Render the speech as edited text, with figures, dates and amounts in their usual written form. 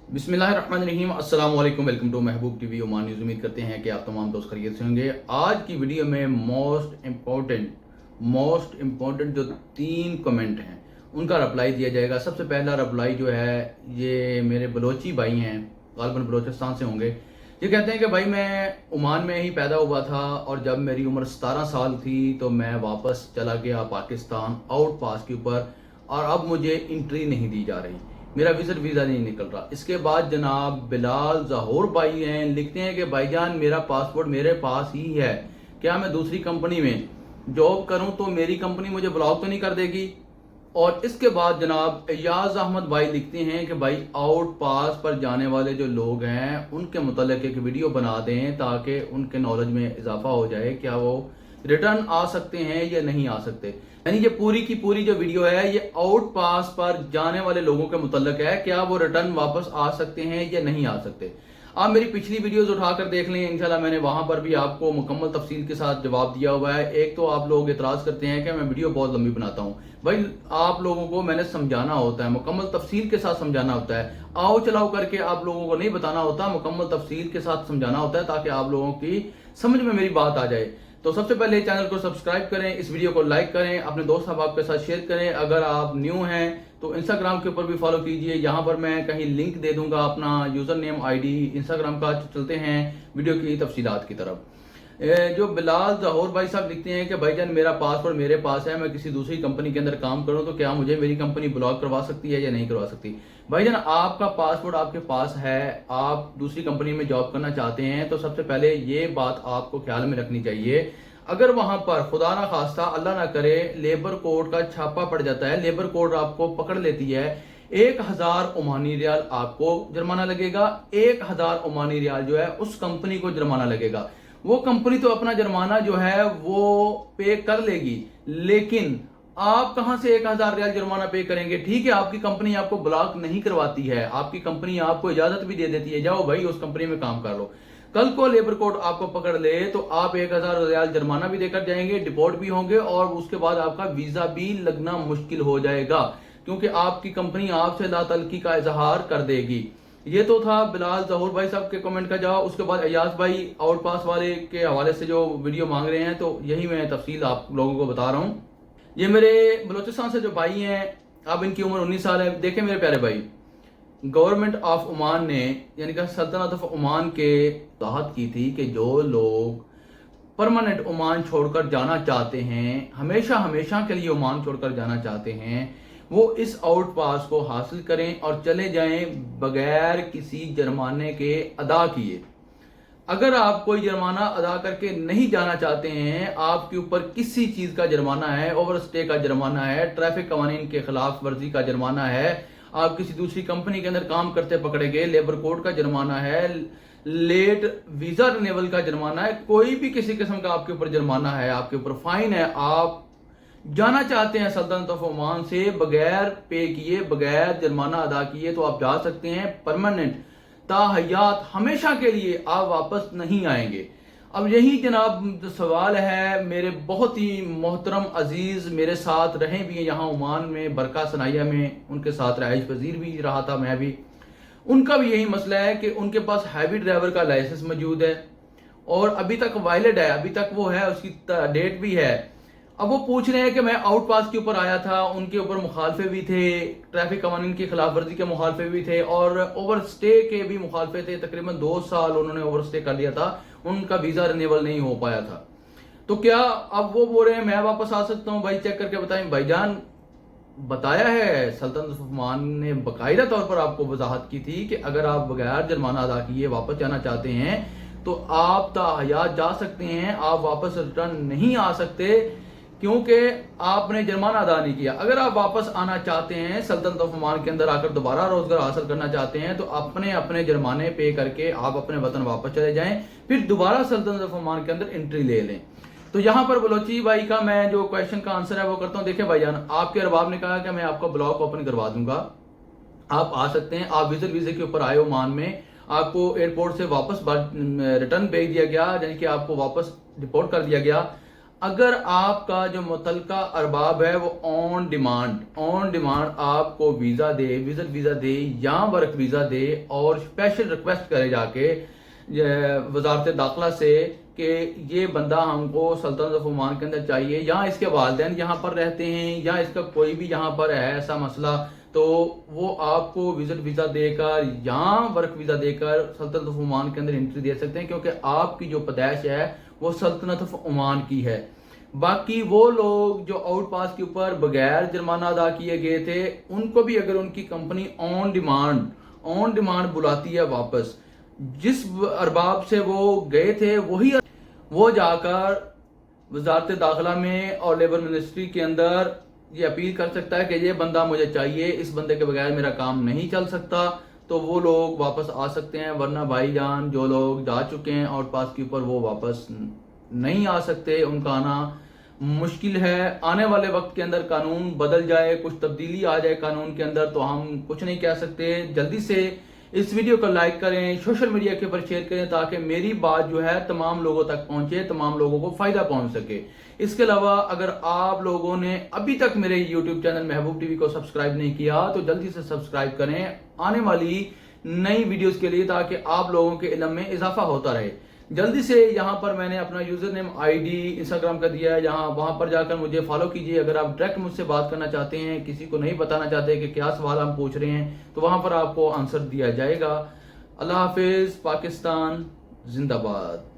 बिस्मिल्लाहिर्रहमानिर्रहीम। अस्सलाम वालेकुम। Welcome to Mehboob TV Oman news. उम्मीद करते हैं कि आप तमाम दोस्त खैरियत से होंगे। आज की वीडियो में मोस्ट इम्पोर्टेंट जो 3 कमेंट हैं उनका रिप्लाई दिया जाएगा। सबसे पहला रिप्लाई जो है ये मेरे बलोची भाई हैं, गालिबन बलोचिस्तान से होंगे। ये कहते हैं कि भाई मैं ओमान में ही पैदा हुआ था और जब मेरी उम्र 17 साल थी तो मैं वापस चला गया पाकिस्तान आउट पास के ऊपर, और अब मुझे एंट्री नहीं दी जा रही, मेरा वीज़ा नहीं निकल रहा। इसके बाद जनाब बिलाल ज़हूर भाई हैं, लिखते हैं कि भाईजान मेरा पासपोर्ट मेरे पास ही है, क्या मैं दूसरी कंपनी में जॉब करूं तो मेरी कंपनी मुझे ब्लॉक तो नहीं कर देगी। और इसके बाद जनाब एयाज अहमद भाई लिखते हैं कि भाई आउट पास पर जाने वाले जो लोग हैं उनके मुतल्लिक एक वीडियो बना दें ताकि उनके नॉलेज में इजाफा हो जाए, क्या वो रिटर्न आ सकते हैं या नहीं आ सकते। यानी ये पूरी की पूरी जो वीडियो है ये आउट पास पर जाने वाले लोगों के मुतल्लिक है, क्या वो रिटर्न वापस आ सकते हैं या नहीं आ सकते। आप मेरी पिछली वीडियोस उठाकर देख लें, इंशाल्लाह मैंने वहां पर भी आपको मुकम्मल तफसील के साथ जवाब दिया हुआ है। एक तो आप लोग एतराज करते हैं कि मैं वीडियो बहुत लंबी बनाता हूं, भाई आप लोगों को मैंने समझाना होता है, मुकम्मल तफसील के साथ समझाना होता है। आओ चलाओ करके आप लोगों को नहीं बताना होता, मुकम्मल तफसील के साथ समझाना होता है ताकि आप लोगों की समझ में मेरी बात आ जाए। तो सबसे पहले चैनल को सब्सक्राइब करें, इस वीडियो को लाइक करें, अपने दोस्त अहबाब के साथ शेयर करें। अगर आप न्यू हैं तो इंस्टाग्राम के ऊपर भी फॉलो कीजिए, यहाँ पर मैं कहीं लिंक दे दूंगा अपना यूजर नेम आईडी इंस्टाग्राम का। चलते हैं वीडियो की तफसीलात की तरफ। जो बिलाल ज़हूर भाई साहब लिखते हैं कि भाईजान मेरा पासपोर्ट मेरे पास है, मैं किसी दूसरी कंपनी के अंदर काम करूं तो क्या मुझे मेरी कंपनी ब्लॉक करवा सकती है या नहीं करवा सकती। भाईजान आपका पासपोर्ट आपके पास है, आप दूसरी कंपनी में जॉब करना चाहते हैं तो सबसे पहले ये बात आपको ख्याल में रखनी चाहिए, अगर वहां पर खुदा ना खास्ता अल्लाह ना करे लेबर कोड का छापा पड़ जाता है, लेबर कोड आपको पकड़ लेती है, 1000 ओमानी रियाल आपको जुर्माना लगेगा। 1000 ओमानी रियाल जो है उस कंपनी को जुर्माना लगेगा। वो कंपनी तो अपना जुर्माना जो है वो पे कर लेगी, लेकिन आप कहां से 1000 रियाल जुर्माना पे करेंगे। ठीक है, आपकी कंपनी आपको ब्लॉक नहीं करवाती है, आपकी कंपनी आपको इजाजत भी दे देती है, जाओ भाई उस कंपनी में काम कर लो। कल को लेबर कोड आपको पकड़ ले तो आप 1000 रियाल जुर्माना भी देकर जाएंगे, डिपोर्ट भी होंगे और उसके बाद आपका वीजा भी लगना मुश्किल हो जाएगा, क्योंकि आपकी कंपनी आपसे लातल्की का इजहार कर देगी। ये तो था बिलाल ज़हूर भाई साहब के कमेंट का जवाब। उसके बाद अयाज भाई आउट पास वाले के हवाले से जो वीडियो मांग रहे हैं तो यही मैं तफसील आप लोगों को बता रहा हूँ। ये मेरे बलोचिस्तान से जो भाई हैं, अब इनकी उम्र 19 साल है। देखें मेरे प्यारे भाई, गवर्नमेंट ऑफ ओमान ने यानी कि सल्तनत ऑफ ओमान के वजाहत की थी कि जो लोग परमानेंट ओमान छोड़कर जाना चाहते हैं, हमेशा हमेशा के लिए ओमान छोड़कर जाना चाहते हैं, वो इस आउट पास को हासिल करें और चले जाएं बगैर किसी जुर्माने के अदा किए। अगर आप कोई जुर्माना अदा करके नहीं जाना चाहते हैं, आपके ऊपर किसी चीज का जुर्माना है, ओवर स्टे का जुर्माना है, ट्रैफिक कवानीन के खिलाफ वर्जी का जुर्माना है, आप किसी दूसरी कंपनी के अंदर काम करते पकड़े गए, लेबर कोड का जुर्माना है, लेट वीजा रिन्यूअल का जुर्माना है, कोई भी किसी किस्म का आपके ऊपर जुर्माना है, आपके ऊपर फाइन है, आप जाना चाहते हैं सल्तनत ऑफ ओमान से बगैर पे किए, बगैर जुर्माना अदा किए, तो आप जा सकते हैं। परमानेंट ताहयात हमेशा के लिए आप वापस नहीं आएंगे। अब यही जनाब सवाल है, मेरे बहुत ही मोहतरम अजीज मेरे साथ रहे भी हैं यहाँ ओमान में, बरका सनाया में उनके साथ रहाइश पजीर भी रहा था मैं भी। उनका भी यही मसला है कि उनके पास हैवी ड्राइवर का लाइसेंस मौजूद है और अभी तक वैलिड है, अभी तक वो है, उसकी डेट भी है। अब वो पूछ रहे हैं कि मैं आउट पास के ऊपर आया था, उनके ऊपर मुखालफे भी थे, ट्रैफिक कवानीन की खिलाफ वर्जी के मुखालफे भी थे और ओवर स्टे के भी मुखालफे थे। तकरीबन 2 साल उन्होंने ओवर स्टे कर लिया था, उनका वीजा रिन्यूअल नहीं हो पाया था। तो क्या अब वो बोल रहे हैं मैं वापस आ सकता हूँ? भाई चेक करके बताएं। भाईजान बताया है सल्तनत ऑफ ओमान ने बाकायदा तौर पर आपको वजाहत की थी कि अगर आप बगैर जुर्माना अदा किए वापस जाना चाहते हैं तो आप ताहयात जा सकते हैं, आप वापस रिटर्न नहीं आ सकते क्योंकि आपने जुर्माना अदा नहीं किया। अगर आप वापस आना चाहते हैं, सल्तनत ऑफ ओमान के अंदर आकर दोबारा रोजगार हासिल करना चाहते हैं, तो अपने अपने जुर्माने पे करके आप अपने वतन वापस चले जाएं, फिर दोबारा सल्तनत ऑफ ओमान के अंदर एंट्री ले लें। तो यहाँ पर बलोची भाई का मैं जो क्वेश्चन का आंसर है वो करता हूँ। देखिए भाईजान, आपके अरबाब ने कहा कि मैं आपका ब्लॉक ओपन करवा दूंगा, आप आ सकते हैं। आप विजिट वीजे के ऊपर आए ओमान में, आपको एयरपोर्ट से वापस रिटर्न भेज दिया गया, यानी कि आपको वापस डिपोर्ट कर दिया गया। اگر آپ کا جو متعلقہ ارباب ہے وہ آن ڈیمانڈ آپ کو ویزا دے، وزٹ ویزا دے یا ورک ویزا دے اور اسپیشل ریکویسٹ کرے جا کے وزارت داخلہ سے کہ یہ بندہ ہم کو سلطنت آف عمان کے اندر چاہیے، یا اس کے والدین یہاں پر رہتے ہیں یا اس کا کوئی بھی یہاں پر ہے ایسا مسئلہ، تو وہ آپ کو وزٹ ویزا دے کر یا ورک ویزا دے کر سلطنت آف عمان کے اندر انٹری دے سکتے ہیں، کیونکہ آپ کی جو پیدائش ہے وہ سلطنت آف عمان کی ہے۔ باقی وہ لوگ جو آؤٹ پاس کے اوپر بغیر جرمانہ ادا کیے گئے تھے، ان کو بھی اگر ان کی کمپنی آن ڈیمانڈ بلاتی ہے واپس، جس ارباب سے وہ گئے تھے وہی وہ جا کر وزارت داخلہ میں اور لیبر منسٹری کے اندر یہ اپیل کر سکتا ہے کہ یہ بندہ مجھے چاہیے، اس بندے کے بغیر میرا کام نہیں چل سکتا، تو وہ لوگ واپس آ سکتے ہیں۔ ورنہ بھائی جان جو لوگ جا چکے ہیں آؤٹ پاس کے اوپر وہ واپس نہیں آ سکتے، ان کا آنا مشکل ہے۔ آنے والے وقت کے اندر قانون بدل جائے، کچھ تبدیلی آ جائے قانون کے اندر، تو ہم کچھ نہیں کہہ سکتے۔ جلدی سے اس ویڈیو کو لائک کریں، سوشل میڈیا کے اوپر شیئر کریں تاکہ میری بات جو ہے تمام لوگوں تک پہنچے، تمام لوگوں کو فائدہ پہنچ سکے۔ اس کے علاوہ اگر آپ لوگوں نے ابھی تک میرے یوٹیوب چینل محبوب ٹی وی کو سبسکرائب نہیں کیا تو جلدی سے سبسکرائب کریں آنے والی نئی ویڈیوز کے لیے، تاکہ آپ لوگوں کے علم میں اضافہ ہوتا رہے۔ جلدی سے یہاں پر میں نے اپنا user name I D Instagram کا دیا ہے، وہاں پر جا کر مجھے فالو کیجئے۔ اگر آپ ڈائریکٹ مجھ سے بات کرنا چاہتے ہیں، کسی کو نہیں بتانا چاہتے کہ کیا سوال ہم پوچھ رہے ہیں، تو وہاں پر آپ کو آنسر دیا جائے گا۔ اللہ حافظ، پاکستان زندہ باد۔